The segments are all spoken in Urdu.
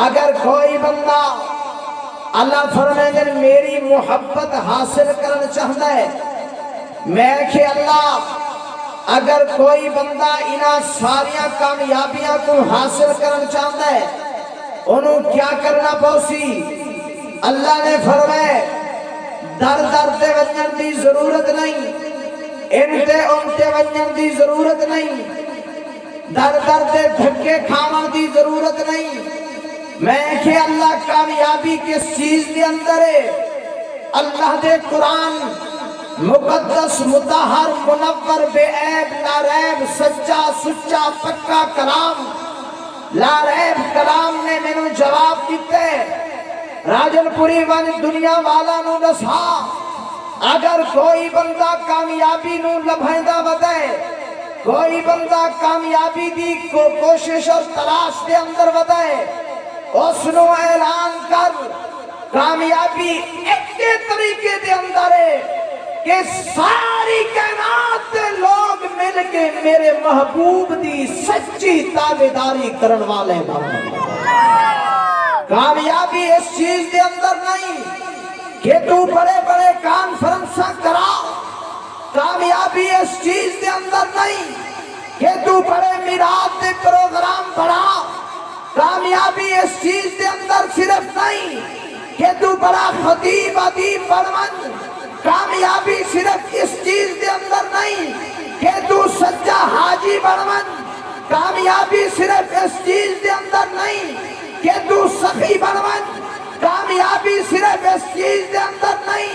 اگر کوئی بندہ اللہ فرمائیں گے میری محبت حاصل کرنا چاہتا ہے، میں کہ اللہ اگر کوئی بندہ انہاں ساریاں کامیابیاں کو حاصل کرنا چاہتا ہے انہوں کیا کرنا پوسی؟ اللہ نے فرمائے در در تے ونجن دی ضرورت نہیں، انتے ونجن دی ضرورت نہیں، در در تے دھکے کھاون دی ضرورت نہیں۔ میں کہ اللہ کامیابی کس چیز دے اندر ہے؟ اللہ دے قرآن مقدس مطہر منور بے عیب لا ریب سچا سچا پکا کلام لا ریب کلام نے میں نے جواب دیتے راجن پوری وانی دنیا والا نو دسا اگر کوئی بندہ کامیابی نو لبھائندہ بدائے، کوئی بندہ کامیابی دی کو کوشش اور تلاش دے اندر بدائے، اس نو اعلان کر کامیابی ایک طریقے دے اندر ہے کہ ساری کائنات دے لوگ مل کے میرے محبوب دی سچی تابعداری کرن والے بن۔ کامیابی اس چیز دے اندر نہیں کہ تو بڑے بڑے کانفرنساں کرا، کامیابی اس چیز دے اندر نہیں کہ تو بڑے میلاد دے پروگرام بڑھا، کامیابی اس چیز دے اندر صرف نہیں کہ تو بڑا خطیب ادیب بنون، کامیابی صرف اس چیز دے اندر نہیں کہ تو سچا حاجی بنون، کامیابی صرف اس چیز دے اندر نہیں کہ تو سخی بنون، کامیابی صرف اس چیز دے اندر نہیں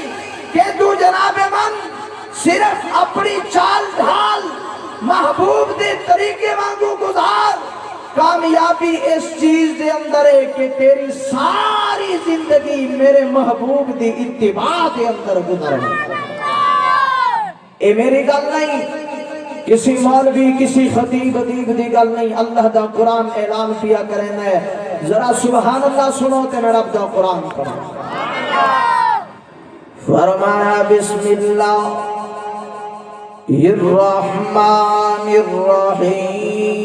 کہ تو جناب من صرف اپنی چال ڈھال محبوب دے طریقے وانگو گزار۔ کامیابی اس چیز دے اندر ہے کہ تیری ساری زندگی میرے محبوب دی اتباع دے اندر گزر۔ اے میری گل نہیں، کسی مولوی کسی خطیب ادیب دی گل نہیں، اللہ دا قرآن اعلان کیا کرنا ہے۔ ذرا سبحان اللہ سنو تے میرا رب دا قرآن پڑھو۔ فرمایا بسم اللہ الرحمن الرحیم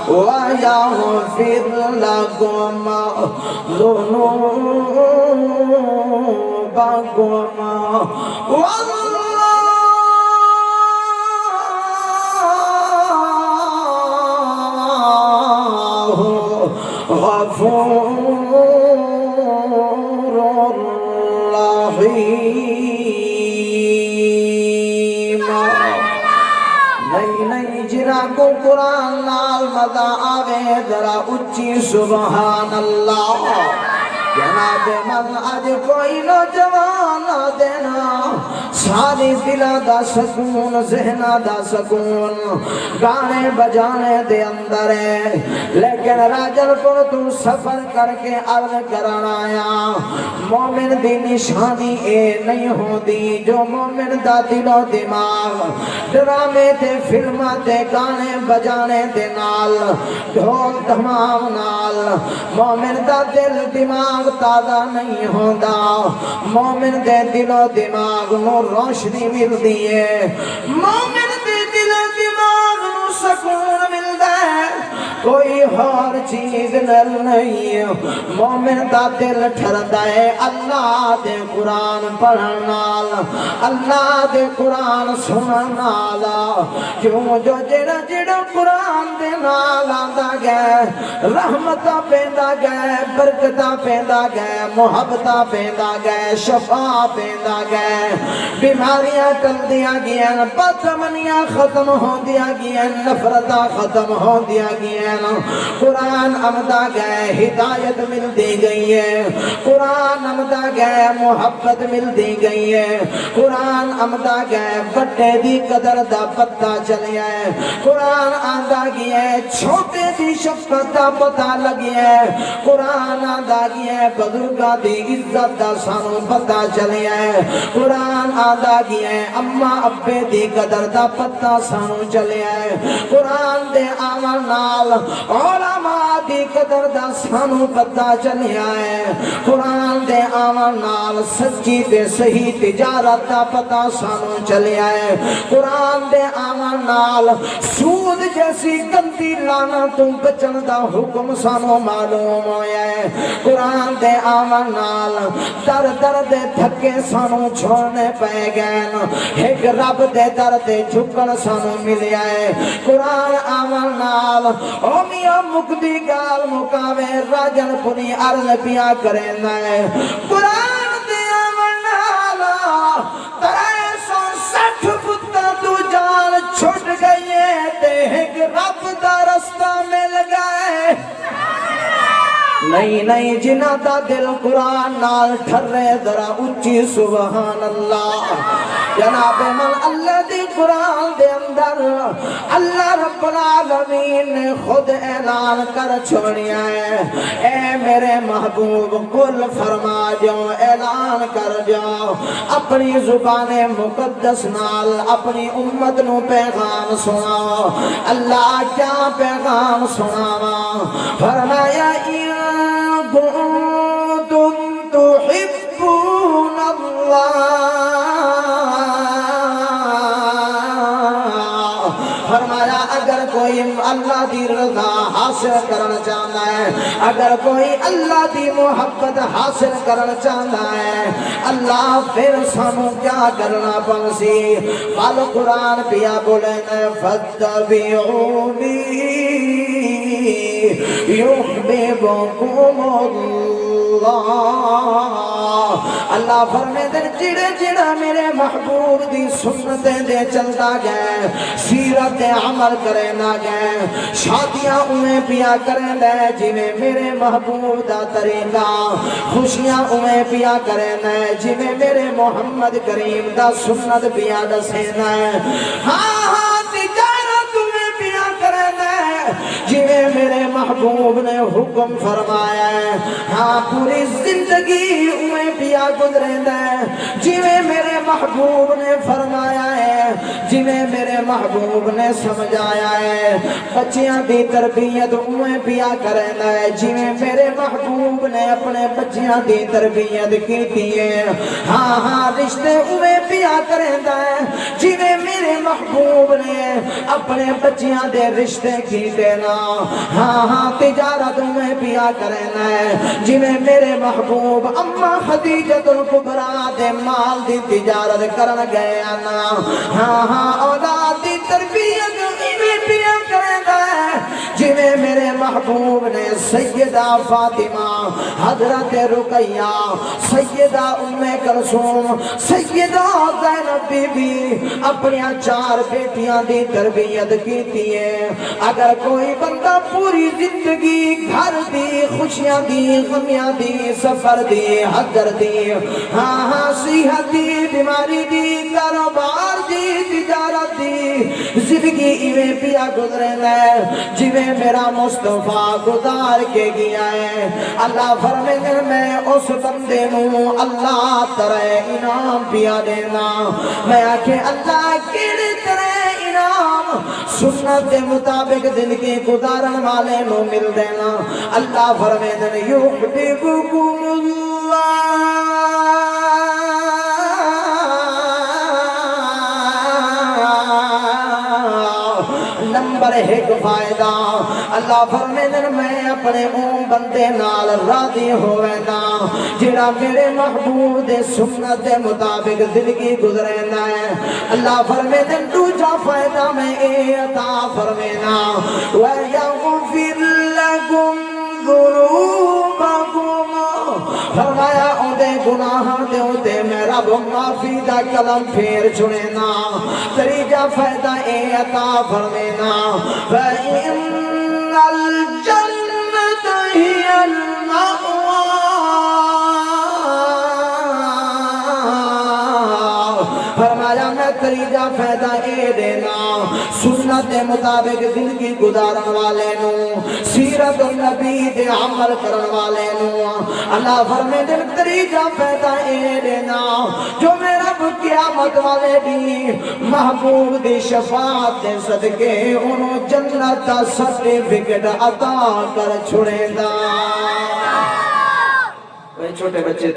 وَيَغْفِرْ لَكُمْ ذُنُوبَكُمْ وَاللَّهُ غَفُورٌ رَحِيمٌ۔ نہیں جنہ کو قرآن نال مزہ آوے ذرا اچھی سبحان اللہ۔ جناب من اج کوئی نوجوان دینا ساری دلا دا سکون ذہنا دا سکون گانے بجانے دے اندر ہے، لیکن راجل پور تو سفر کر کے عرض کرانا آیا مومن دی نشانی اے نہیں ہوندی جو مومن دا دل و دماغ ڈرامے تے فلماں تے گانے بجانے دے نال ڈھول دھمام نال مومن دا دل دماغ تازہ نہیں ہوندا۔ مومن دے دل و دماغ نو روشنی مل دیئے، مومن دے دل و دماغ نو سکون مل دے، کوئی اور چیز نہیں۔ مومن دا دل ٹھردا ہے اللہ دے قرآن پڑھن نال، اللہ دے قرآن سنن نال۔ کیوں جو جڑا جڑا قرآن دے نال آندا گیا رحمتاں پیندا گیا برکتاں پیندا گیا محبتاں پیندا گیا شفا پیندا گیا بیماریاں ٹلدیاں گیاں بدامنیاں ختم ہوندیاں گیاں نفرتاں ختم ہوندیاں گیاں قرآن آمدا گیا ہدایت ملدی گئی ہے قرآن آمدا گیا محبت ملدی گئی ہے قرآن آمدا گیا بڑے دی قدر دا پتہ چلیا ہے قرآن آندا گیا ہے چھوٹے دی شفقت دا پتہ لگیا ہے قرآن آندا گیا ہے بزرگاں دی عزت دا سانو پتہ چلیا ہے قرآن آندا گیا ہے اماں ابے دی قدر دا پتہ سانو چلیا ہے قرآن دے آون نال علماء دی قدر دا سانو پتہ چلیا ہے قرآن دے آون نال سچی تے صحیح تجارت دا پتہ سانو چلیا ہے قرآن دے آون نال سود جیسی گندی لعنتوں بچن دا حکم سانو معلوم ہویا ہے قرآن دے آون نال در در دے تھکے سانو چھوڑنے پے گئے ایک رب دے در دے جھکن سانو ملیا ہے قرآن آون نال او میاں مکدی گال مکاوے راجن پنی عرض پیا کرنا ہے قرآن دے آون نال 360 پتہ تو جان چھٹ گئی ہے تے ایک رب دا رستہ مل گئے نہیں جنہ دا دل قرآن نال ٹھرے ذرا اچھی سبحان اللہ جناب من اللہ دی قرآن دے اندر اللہ رب العالمین نے خود اعلان کر چھوڑیا ہے اے میرے محبوب کل فرما جاؤ اعلان کر جاؤ اپنی زبان مقدس نال اپنی امت نو پیغام سناؤ اللہ کیا پیغام سناوا فرمایا كنتم تحبون الله فرمایا اگر کوئی اللہ دی رضا حاصل کرنا چاہتا ہے اگر کوئی اللہ دی محبت حاصل کرنا چاہتا ہے اللہ پھر سانو کیا کرنا پڑسی بل قرآن پیا بولے فاتبعونی یحببکم اللہ اللہ فرمیندے جڑے جڑا میرے محبوب دی سنتیں دے چلتا گئے سیرت عمل کرنا گئے شادیاں انہیں پیا کرنا ہے جویں میرے محبوب دا طریقہ خوشیاں انہیں پیا کرنا ہے جویں میرے محمد کریم دا سنت پیا دسینا ہے ہاں تجارت انہیں پیا کرنا ہے جویں میرے محبوب نے حکم فرمایا ہے ہاں پوری زندگی انہیں پیا گزرنا ہے جویں میرے محبوب نے فرمایا ہے جویں میرے محبوب نے سمجھایا ہے بچیاں دی تربیت انہیں پیا کرنا ہے جویں میرے محبوب نے اپنے بچیاں دی تربیت کی ہے ہاں رشتے انہیں پیا کرنا ہے جویں میرے محبوب نے اپنے بچیاں دے رشتے کی دینا ہاں تجارت میں پیا کرنا ہے جویں میرے محبوب اماں خدیجۃ الکبریٰ دے مال دی تجارت کرن گئے نا ہاں اولاد دی تربیت میں پیا کرنا ہے جویں میرے محبوب نے سیدہ فاطمہ حضرت رقیہ سیدہ ام کلثوم سیدہ زینب بی بی اپنی 4 بیٹیاں دی تربیت کی ہے اگر کوئی بندہ پوری زندگی گھر دی خوشیاں دی غمیاں دی سفر دی حضر دی ہاں صحت دی بیماری دی کاروبار دی تجارت دی زندگی ایویں پیا گزرنا ہے جویں میرا مصطفیٰ گزار کے گیا ہے اللہ فرمائے میں اس بندے نو اللہ طرح انعام پیا دینا میں آکھے اللہ کیڑے طرح انعام سنت دے مطابق زندگی گزارن والے نو مل دینا اللہ فرمائے یحببکم اللہ نمبر 1 فائدہ اللہ فرمائے میں اپنے اون بندے نال راضی ہوئے نا جڑا میرے محبوب دے سنت دے مطابق زندگی گزرنا ہے اللہ فرمے دن دوجا فائدہ میں اے عطا فرمینا وَيَغْفِرْ لَكُمْ ذُنُوبَكُمْ فرمایا اندے گناہاں دے اندے میں رب معافی دا کلم پھیر چھڑینا تریجا فائدہ اے عطا فرمینا فَإِنَّ الْجَنَّةَ هِيَ الْمَأْوَى فرمایا میں تریجا فائدہ اے دینا سنت مطابق زندگی گزارن والے نو سیرت النبی دے عمل کرن والے نو اللہ فرمے دل تریجا فائدہ اے دینا جو میرا قیامت والے دی محبوب دی شفاعت دے صدقے انہوں جنت دا سرٹیفکیٹ عطا کر چھوڑے دا چھوٹے بچے